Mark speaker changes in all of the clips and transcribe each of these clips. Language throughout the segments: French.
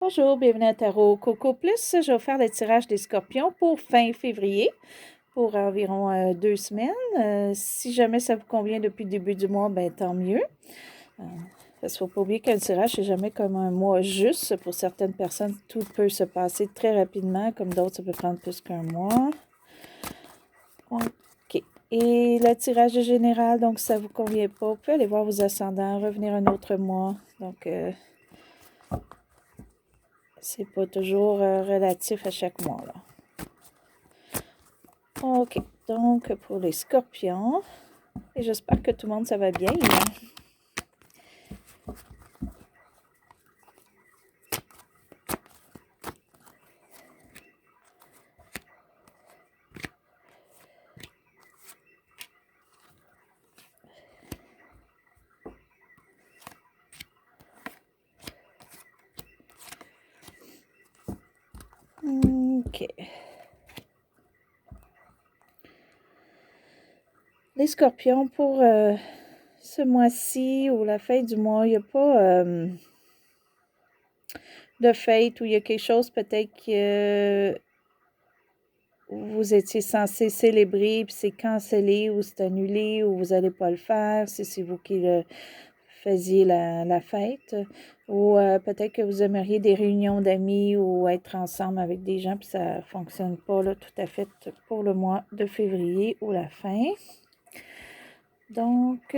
Speaker 1: Bonjour, bienvenue à Tarot Coco Plus. Je vais faire le tirage des scorpions pour fin février, pour environ 2 semaines. Si jamais ça vous convient depuis le début du mois, ben tant mieux. Parce qu'il ne faut pas oublier qu'un tirage, c'est jamais comme un mois juste. Pour certaines personnes, tout peut se passer très rapidement, comme d'autres, ça peut prendre plus qu'un mois. OK. Et le tirage est général, donc si ça ne vous convient pas, vous pouvez aller voir vos ascendants, revenir un autre mois. Donc, c'est pas toujours relatif à chaque mois, là. OK, donc pour les scorpions, et j'espère que tout le monde, ça va bien. OK. Les scorpions, pour ce mois-ci ou la fin du mois, il n'y a pas de fête ou il y a quelque chose peut-être que vous étiez censé célébrer, puis c'est cancellé ou c'est annulé ou vous n'allez pas le faire, si c'est vous qui le faisiez la fête. Ou peut-être que vous aimeriez des réunions d'amis ou être ensemble avec des gens, puis ça ne fonctionne pas là, tout à fait pour le mois de février ou la fin. Donc,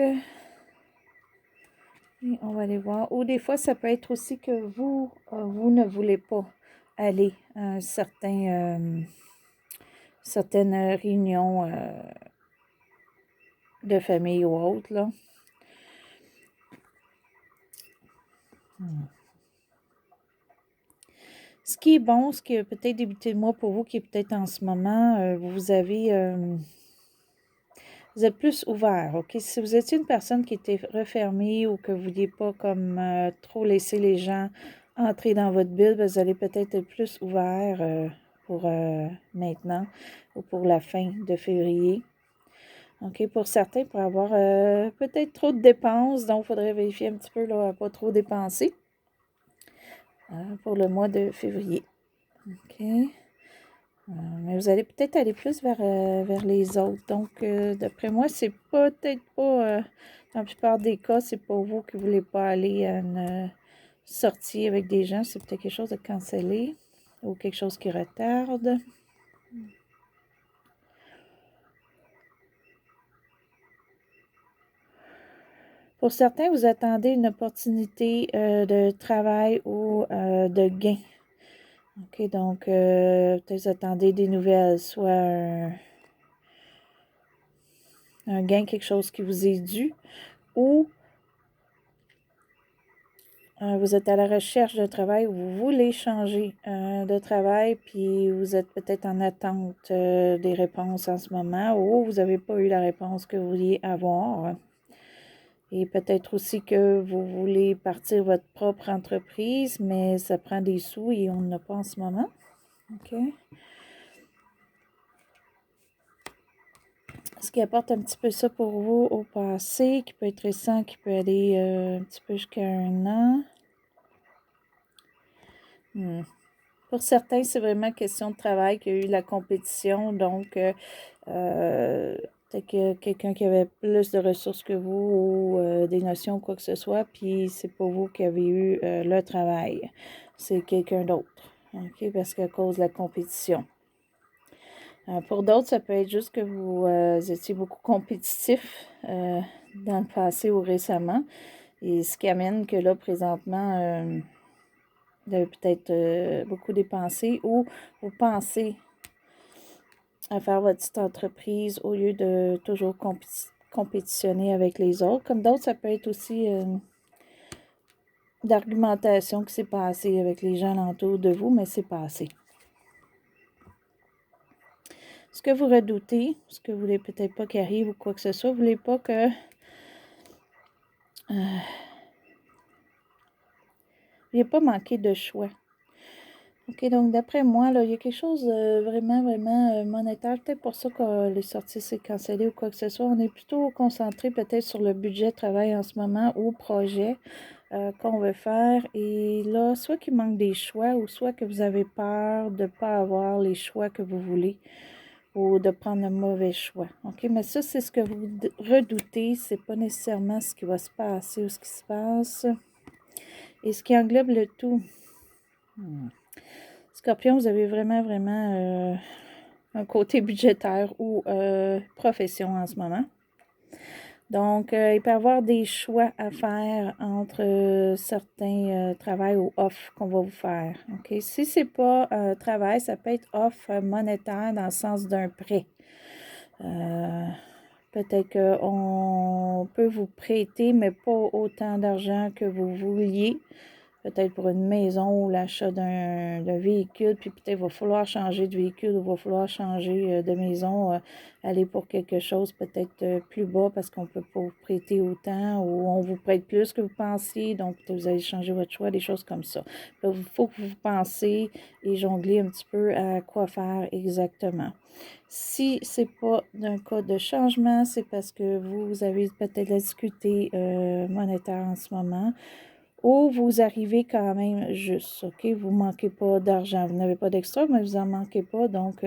Speaker 1: on va aller voir. Ou des fois, ça peut être aussi que vous ne voulez pas aller à certaines réunions de famille ou autres, là. Ce qui est bon, ce qui a peut-être débuté le mois pour vous, qui est peut-être en ce moment, vous êtes plus ouvert, OK? Si vous étiez une personne qui était refermée ou que vous ne vouliez pas comme trop laisser les gens entrer dans votre bulle, vous allez peut-être être plus ouvert pour maintenant ou pour la fin de février. OK, pour certains, pour avoir peut-être trop de dépenses, donc il faudrait vérifier un petit peu là, à pas trop dépenser pour le mois de février. OK. Mais vous allez peut-être aller plus vers les autres. Donc, d'après moi, c'est peut-être pas, dans la plupart des cas, c'est pas vous qui ne voulez pas aller à une sortie avec des gens. C'est peut-être quelque chose de cancellé ou quelque chose qui retarde. Pour certains, vous attendez une opportunité de travail ou de gain. OK, donc, peut-être vous attendez des nouvelles, soit un gain, quelque chose qui vous est dû, ou vous êtes à la recherche d'un travail ou vous voulez changer de travail, puis vous êtes peut-être en attente des réponses en ce moment, ou vous n'avez pas eu la réponse que vous vouliez avoir. Et peut-être aussi que vous voulez partir votre propre entreprise, mais ça prend des sous et on n'en a pas en ce moment. OK. Ce qui apporte un petit peu ça pour vous au passé, qui peut être récent, qui peut aller un petit peu jusqu'à 1 an. Pour certains, c'est vraiment question de travail qu'il y a eu la compétition. Donc, peut-être que quelqu'un qui avait plus de ressources que vous ou des notions ou quoi que ce soit, puis c'est pas vous qui avez eu le travail. C'est quelqu'un d'autre. OK? Parce qu'à cause de la compétition. Pour d'autres, ça peut être juste que vous étiez beaucoup compétitif dans le passé ou récemment. Et ce qui amène que là, présentement, vous avez peut-être beaucoup dépensé ou vous pensez à faire votre petite entreprise au lieu de toujours compétitionner avec les autres. Comme d'autres, ça peut être aussi d'argumentation qui s'est passée avec les gens alentour de vous, mais c'est passé. Ce que vous redoutez, ce que vous voulez peut-être pas qu'il arrive ou quoi que ce soit, vous voulez pas que il n'y ait pas manqué de choix. OK, donc d'après moi, là, il y a quelque chose de vraiment, vraiment monétaire. Peut-être pour ça que les sorties s'est cancellé ou quoi que ce soit. On est plutôt concentré peut-être sur le budget de travail en ce moment ou projet. qu'on veut faire. Et là, soit qu'il manque des choix ou soit que vous avez peur de ne pas avoir les choix que vous voulez ou de prendre le mauvais choix. OK? Mais ça, c'est ce que vous redoutez. C'est pas nécessairement ce qui va se passer ou ce qui se passe. Et ce qui englobe le tout. Scorpion, vous avez vraiment, vraiment un côté budgétaire ou profession en ce moment. Donc, il peut y avoir des choix à faire entre certains travails ou offres qu'on va vous faire. OK? Si ce n'est pas un travail, ça peut être offre monétaire dans le sens d'un prêt. Peut-être qu'on peut vous prêter, mais pas autant d'argent que vous vouliez. Peut-être pour une maison ou l'achat d'un véhicule, puis peut-être va falloir changer de véhicule ou va falloir changer de maison, aller pour quelque chose peut-être plus bas parce qu'on ne peut pas vous prêter autant ou on vous prête plus que vous pensiez, donc vous allez changer votre choix, des choses comme ça. Il faut que vous pensiez et jongliez un petit peu à quoi faire exactement. Si ce n'est pas d'un cas de changement, c'est parce que vous avez peut-être la difficulté monétaire en ce moment. Ou vous arrivez quand même juste, OK? Vous ne manquez pas d'argent. Vous n'avez pas d'extra, mais vous n'en manquez pas. Donc,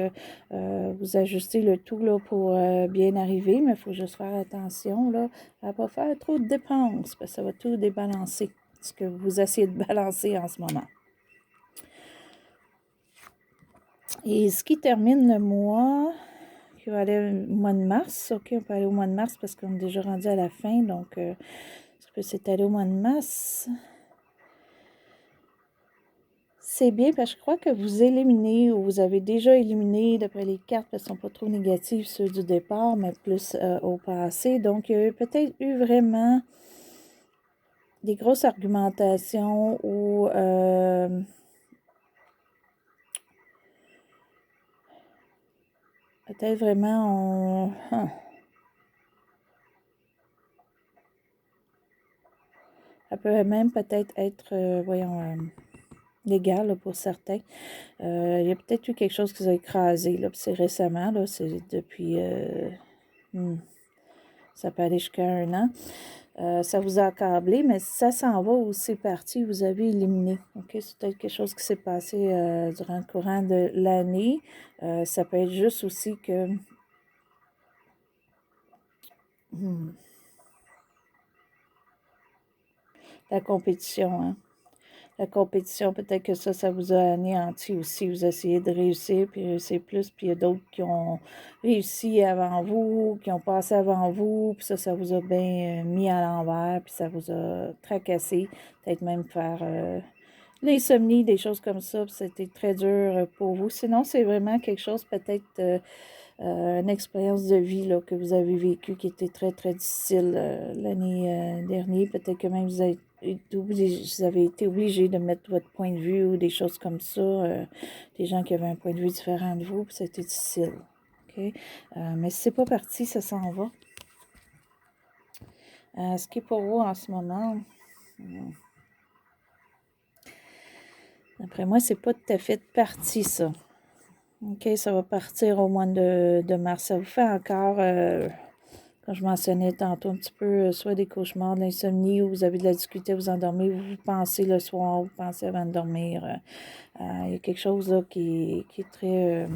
Speaker 1: vous ajustez le tout là, pour bien arriver. Mais il faut juste faire attention là, à ne pas faire trop de dépenses, parce que ça va tout débalancer, ce que vous essayez de balancer en ce moment. Et ce qui termine le mois, qui va aller au mois de mars, OK? On peut aller au mois de mars parce qu'on est déjà rendu à la fin. Donc, ça peut s'étaler au mois de mars. C'est bien parce que je crois que vous éliminez ou vous avez déjà éliminé, d'après les cartes, parce qu'elles ne sont pas trop négatives, ceux du départ, mais plus au passé. Donc, il y a peut-être eu vraiment des grosses argumentations ou peut-être vraiment ça peut même peut-être être, voyons, légal là, pour certains. Il y a peut-être eu quelque chose qui vous a écrasé, là, c'est récemment, là, c'est depuis, ça peut aller jusqu'à 1 an. Ça vous a accablé, mais ça s'en va ou c'est parti, vous avez éliminé. OK? C'est peut-être quelque chose qui s'est passé durant le courant de l'année. Ça peut être juste aussi que la compétition, hein? La compétition, peut-être que ça vous a anéanti aussi. Vous essayez de réussir, puis réussir plus, puis il y a d'autres qui ont réussi avant vous, qui ont passé avant vous, puis ça vous a bien mis à l'envers, puis ça vous a tracassé, peut-être même faire l'insomnie, des choses comme ça, puis c'était très dur pour vous. Sinon, c'est vraiment quelque chose, peut-être une expérience de vie là, que vous avez vécue qui était très, très difficile l'année dernière. Peut-être que même vous avez été obligé de mettre votre point de vue ou des choses comme ça. Des gens qui avaient un point de vue différent de vous, puis c'était difficile. OK? Mais si c'est pas parti, ça s'en va. Ce qui est pour vous en ce moment, d'après moi, c'est pas tout à fait parti, ça. OK, ça va partir au mois de mars. Ça vous fait encore, comme je mentionnais tantôt, un petit peu, soit des cauchemars, de l'insomnie, ou vous avez de la difficulté à vous endormir, vous pensez le soir, vous pensez avant de dormir. Il y a quelque chose là qui est très,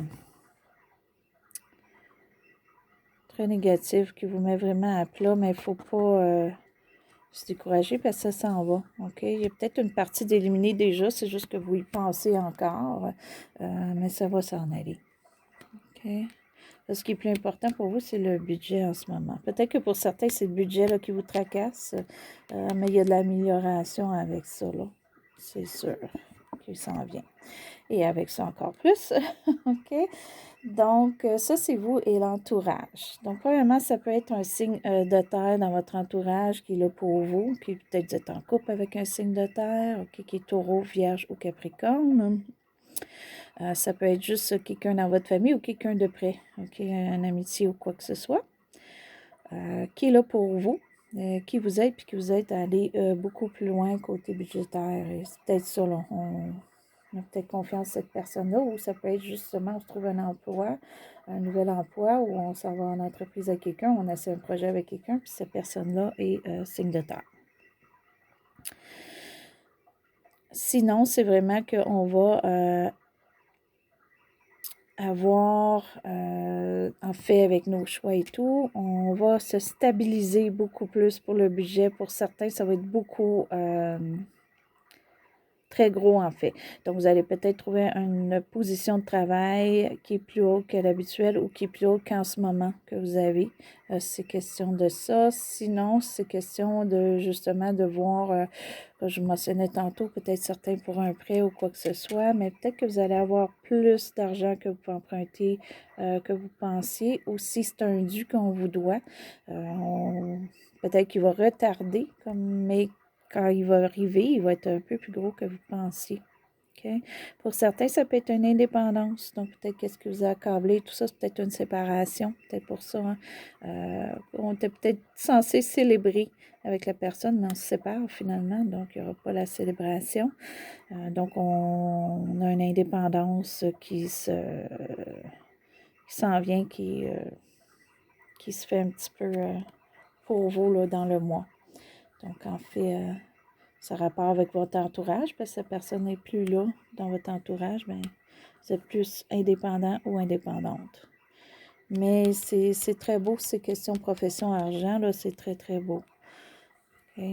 Speaker 1: très négatif, qui vous met vraiment à plat, mais il ne faut pas se décourager parce que ça s'en va. OK? Il y a peut-être une partie d'éliminer déjà, c'est juste que vous y pensez encore, mais ça va s'en aller. OK? Ce qui est plus important pour vous, c'est le budget en ce moment. Peut-être que pour certains, c'est le budget là, qui vous tracasse, mais il y a de l'amélioration avec ça, là. C'est sûr qu'il s'en vient. Et avec ça encore plus. OK? Donc, ça, c'est vous et l'entourage. Donc, premièrement, ça peut être un signe de terre dans votre entourage qui est là pour vous. Puis peut-être vous êtes en couple avec un signe de terre, OK, qui est taureau, vierge ou capricorne. Ça peut être juste quelqu'un dans votre famille ou quelqu'un de près, OK, une amitié ou quoi que ce soit, qui est là pour vous, qui vous aide, puis qui vous aide à aller beaucoup plus loin côté budgétaire. Et c'est peut-être ça, là, on a peut-être confiance en cette personne-là, ou ça peut être justement, on se trouve un emploi, un nouvel emploi, ou on s'en va en entreprise avec quelqu'un, on essaie un projet avec quelqu'un, puis cette personne-là est signe de terre. Sinon, c'est vraiment qu'on va avoir, en fait, avec nos choix et tout, on va se stabiliser beaucoup plus pour le budget. Pour certains, ça va être beaucoup très gros, en fait. Donc, vous allez peut-être trouver une position de travail qui est plus haute que l'habituel ou qui est plus haute qu'en ce moment que vous avez. C'est question de ça. Sinon, c'est question de, justement, de voir, comme je mentionnais tantôt, peut-être certains pour un prêt ou quoi que ce soit, mais peut-être que vous allez avoir plus d'argent que vous pouvez emprunter que vous pensiez. Ou si c'est un dû qu'on vous doit, peut-être qu'il va retarder, mais quand il va arriver, il va être un peu plus gros que vous pensiez. OK? Pour certains, ça peut être une indépendance. Donc, peut-être qu'est-ce que vous a accablé, tout ça, c'est peut-être une séparation. Peut-être pour ça. On était peut-être censé célébrer avec la personne, mais on se sépare finalement. Donc, il n'y aura pas la célébration. Donc, on a une indépendance qui s'en vient, qui se fait un petit peu pour vous là, dans le mois. Donc, en fait, ça a rapport avec votre entourage, parce que si la personne n'est plus là dans votre entourage, bien, vous êtes plus indépendant ou indépendante. Mais c'est très beau, ces questions profession argent, là, c'est très, très beau. OK?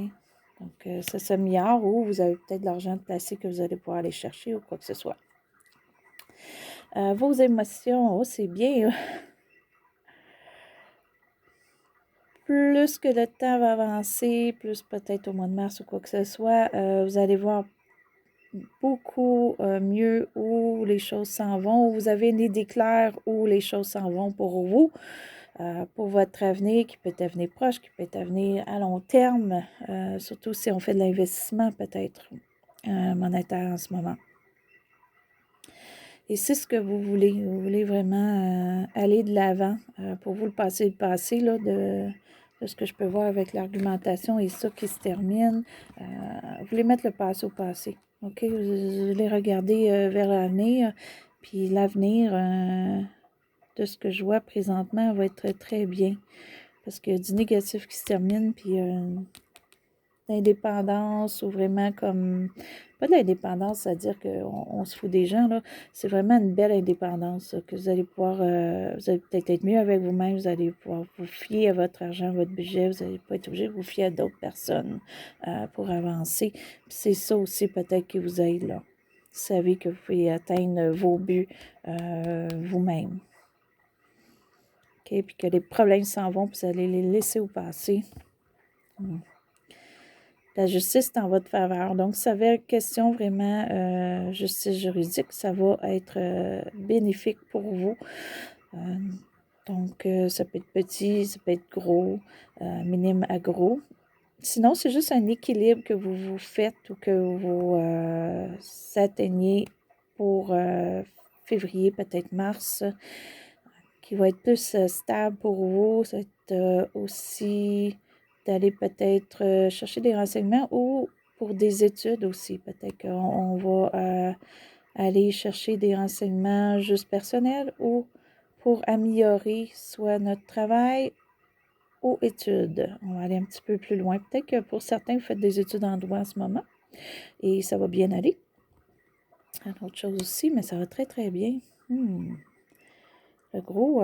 Speaker 1: Donc, ça s'améliore ou vous avez peut-être de l'argent de placé que vous allez pouvoir aller chercher ou quoi que ce soit. Vos émotions, oh, c'est bien. Plus que le temps va avancer, plus peut-être au mois de mars ou quoi que ce soit, vous allez voir beaucoup mieux où les choses s'en vont, où vous avez une idée claire où les choses s'en vont pour vous, pour votre avenir, qui peut être avenir proche, qui peut être avenir à long terme, surtout si on fait de l'investissement peut-être monétaire en ce moment. Et c'est ce que vous voulez. Vous voulez vraiment aller de l'avant. Pour vous, le passé, là, de ce que je peux voir avec l'argumentation et ça qui se termine. Vous voulez mettre le passé au passé. OK? Vous voulez regarder vers l'avenir. Puis l'avenir, de ce que je vois présentement, va être très, très bien. Parce qu'il y a du négatif qui se termine, puis l'indépendance ou vraiment comme, pas de l'indépendance, c'est-à-dire qu'on se fout des gens, là. C'est vraiment une belle indépendance, là, que vous allez pouvoir, vous allez peut-être être mieux avec vous-même, vous allez pouvoir vous fier à votre argent, à votre budget, vous n'allez pas être obligé de vous fier à d'autres personnes pour avancer. Puis c'est ça aussi peut-être qui vous aide, là. Vous savez que vous pouvez atteindre vos buts vous-même. OK? Puis que les problèmes s'en vont, puis vous allez les laisser au passé. La justice est en votre faveur. Donc, ça va être question vraiment justice juridique. Ça va être bénéfique pour vous. Donc, ça peut être petit, ça peut être gros, minime à gros. Sinon, c'est juste un équilibre que vous faites ou que vous atteignez pour février, peut-être mars, qui va être plus stable pour vous. Ça va être aussi d'aller peut-être chercher des renseignements ou pour des études aussi. Peut-être qu'on va aller chercher des renseignements juste personnels ou pour améliorer soit notre travail ou études. On va aller un petit peu plus loin. Peut-être que pour certains, vous faites des études en droit en ce moment et ça va bien aller. Une autre chose aussi, mais ça va très, très bien. Le gros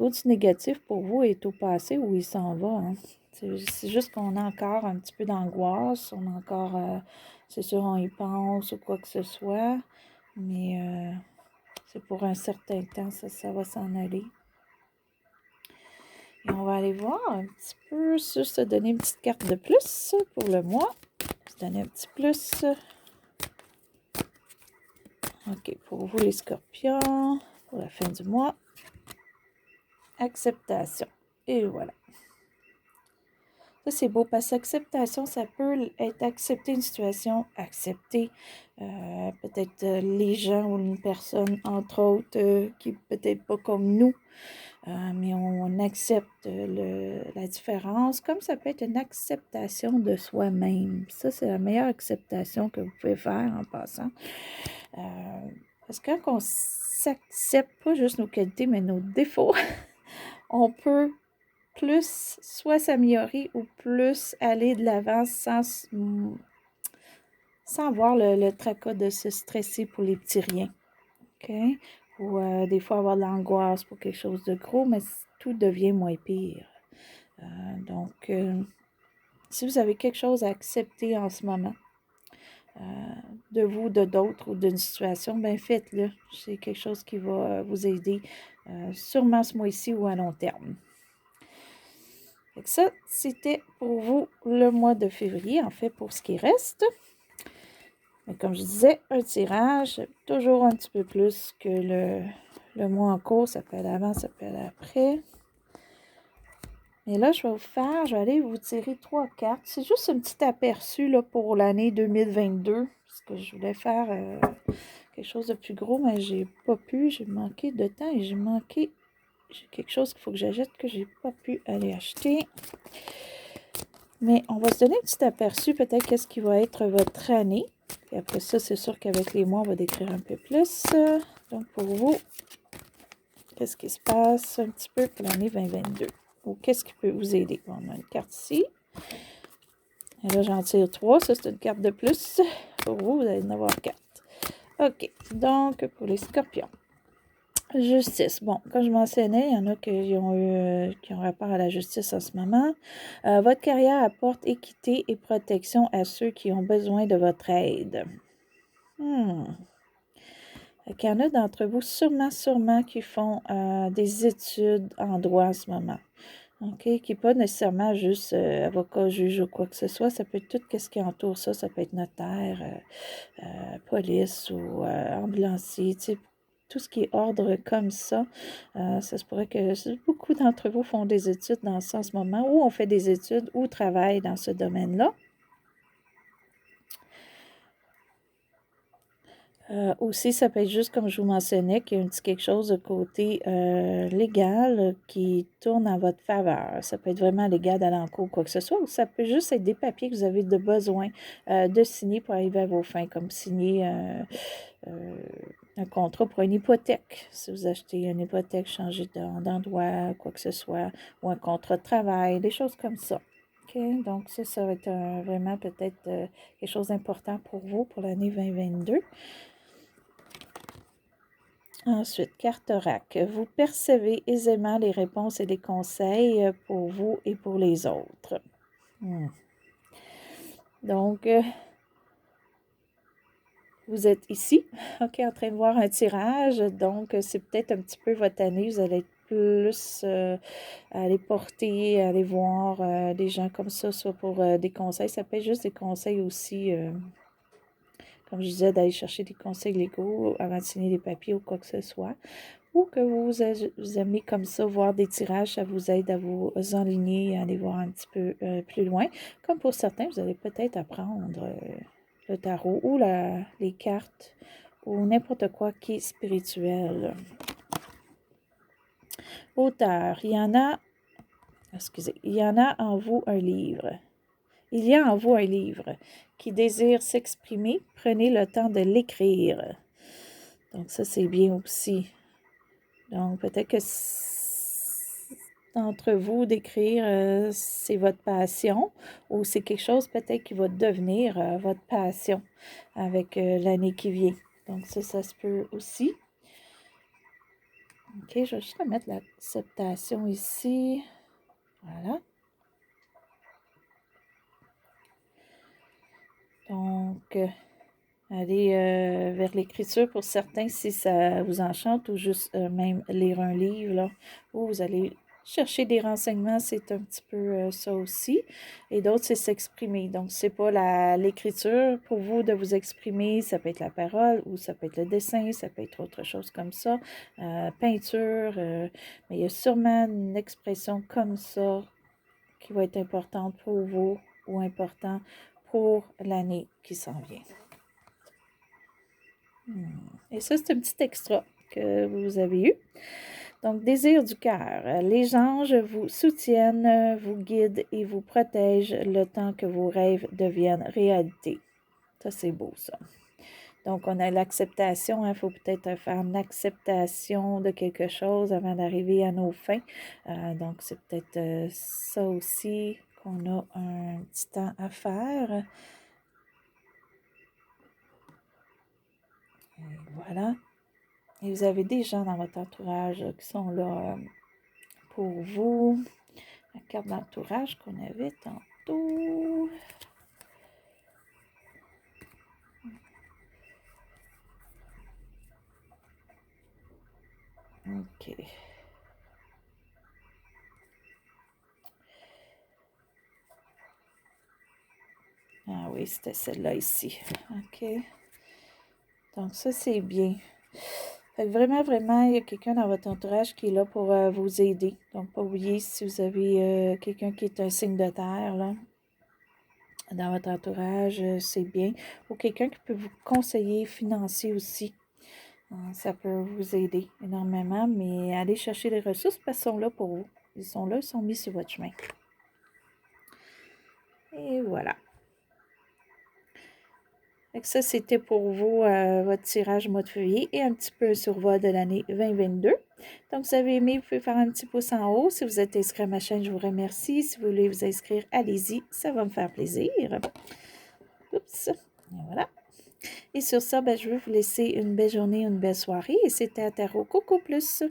Speaker 1: du négatif pour vous est au passé où il s'en va. Hein. C'est juste qu'on a encore un petit peu d'angoisse. On a encore, c'est sûr, on y pense ou quoi que ce soit. Mais c'est pour un certain temps, ça va s'en aller. Et on va aller voir un petit peu, juste donner une petite carte de plus pour le mois. Se donner un petit plus. OK, pour vous les scorpions, pour la fin du mois. Acceptation. Et voilà. Ça, c'est beau parce que l'acceptation, ça peut être accepter une situation, accepter peut-être les gens ou une personne, entre autres, qui n'est peut-être pas comme nous, mais on accepte la différence, comme ça peut être une acceptation de soi-même. Ça, c'est la meilleure acceptation que vous pouvez faire en passant. Parce que quand on s'accepte pas juste nos qualités, mais nos défauts, on peut plus soit s'améliorer ou plus aller de l'avant sans avoir le tracas de se stresser pour les petits riens. OK? Ou des fois avoir de l'angoisse pour quelque chose de gros, mais tout devient moins pire. Donc, si vous avez quelque chose à accepter en ce moment, de vous, de d'autres ou d'une situation, bien faites-le. C'est quelque chose qui va vous aider sûrement ce mois-ci ou à long terme. Donc ça, c'était pour vous le mois de février, en fait, pour ce qui reste. Mais comme je disais, un tirage, toujours un petit peu plus que le mois en cours. Ça peut aller avant, ça peut aller après. Et là, je vais aller vous tirer 3 cartes. C'est juste un petit aperçu là, pour l'année 2022. Parce que je voulais faire quelque chose de plus gros, mais j'ai pas pu. J'ai manqué de temps et j'ai quelque chose qu'il faut que j'achète que j'ai pas pu aller acheter. Mais on va se donner un petit aperçu, peut-être, qu'est-ce qui va être votre année. Et après ça, c'est sûr qu'avec les mois, on va décrire un peu plus. Donc, pour vous, qu'est-ce qui se passe un petit peu pour l'année 2022? Ou qu'est-ce qui peut vous aider? Bon, on a une carte ici. Et là, j'en tire 3. Ça, c'est une carte de plus. Pour vous, vous allez en avoir 4. OK. Donc, pour les scorpions. Justice. Bon, comme je mentionnais, il y en a qui ont rapport à la justice en ce moment. Votre carrière apporte équité et protection à ceux qui ont besoin de votre aide. Il y en a d'entre vous, sûrement, qui font des études en droit en ce moment. OK? Qui n'est pas nécessairement juste avocat, juge ou quoi que ce soit. Ça peut être tout ce qui entoure ça. Ça peut être notaire, police ou ambulancier, tu sais, tout ce qui est ordre comme ça. Ça se pourrait que beaucoup d'entre vous font des études dans ça en ce moment, ou on fait des études ou travaillent dans ce domaine-là. Aussi, ça peut être juste, comme je vous mentionnais, qu'il y a un petit quelque chose de côté légal qui tourne en votre faveur. Ça peut être vraiment légal d'aller en cours ou quoi que ce soit, ou ça peut juste être des papiers que vous avez de besoin de signer pour arriver à vos fins, comme signer un contrat pour une hypothèque. Si vous achetez une hypothèque, changer d'endroit, quoi que ce soit, ou un contrat de travail, des choses comme ça. OK? Donc, ça va être vraiment peut-être quelque chose d'important pour vous pour l'année 2022. Ensuite, carte oracle. Vous percevez aisément les réponses et les conseils pour vous et pour les autres. Donc, vous êtes ici, OK, en train de voir un tirage. Donc, c'est peut-être un petit peu votre année. Vous allez être plus à aller porter, à aller voir des gens comme ça, soit pour des conseils. Ça peut être juste des conseils aussi, comme je disais, d'aller chercher des conseils légaux avant de signer des papiers ou quoi que ce soit. Ou que vous aimez comme ça voir des tirages, ça vous aide à vous enligner, à aller voir un petit peu plus loin. Comme pour certains, vous allez peut-être apprendre le tarot ou les cartes ou n'importe quoi qui est spirituel. Auteur, il y en a en vous un livre. Il y a en vous un livre qui désire s'exprimer. Prenez le temps de l'écrire. Donc ça, c'est bien aussi. Donc peut-être que d'entre vous d'écrire, c'est votre passion ou c'est quelque chose peut-être qui va devenir votre passion avec l'année qui vient. Donc ça se peut aussi. OK, je vais juste remettre l'acceptation ici. Voilà. Donc, aller vers l'écriture pour certains si ça vous enchante ou juste même lire un livre, là, où vous allez chercher des renseignements, c'est un petit peu ça aussi. Et d'autres, c'est s'exprimer. Donc, c'est pas l'écriture pour vous de vous exprimer. Ça peut être la parole ou ça peut être le dessin, ça peut être autre chose comme ça. Peinture. Mais il y a sûrement une expression comme ça qui va être importante pour vous ou important pour l'année qui s'en vient. Et ça, c'est un petit extra que vous avez eu. Donc, désir du cœur. Les anges vous soutiennent, vous guident et vous protègent le temps que vos rêves deviennent réalité. Ça, c'est beau, ça. Donc, on a l'acceptation, il faut peut-être faire une acceptation de quelque chose avant d'arriver à nos fins. Donc, c'est peut-être ça aussi qu'on a un petit temps à faire. Et voilà. Et vous avez des gens dans votre entourage qui sont là pour vous. La carte d'entourage qu'on avait tantôt. OK. Ah oui, c'était celle-là ici. OK. Donc, ça, c'est bien. Fait que vraiment, vraiment, il y a quelqu'un dans votre entourage qui est là pour vous aider. Donc, pas oublier si vous avez quelqu'un qui est un signe de terre, là, dans votre entourage, c'est bien. Ou quelqu'un qui peut vous conseiller financier aussi. Ça peut vous aider énormément, mais allez chercher les ressources parce qu'ils sont là pour vous. Ils sont là, ils sont mis sur votre chemin. Et voilà. Fait que ça, c'était pour vous votre tirage mois de février et un petit peu un survol de l'année 2022. Donc, si vous avez aimé, vous pouvez faire un petit pouce en haut. Si vous êtes inscrit à ma chaîne, je vous remercie. Si vous voulez vous inscrire, allez-y. Ça va me faire plaisir. Oups. Et voilà. Et sur ça, je veux vous laisser une belle journée, une belle soirée. Et c'était à Tarot Coco Plus.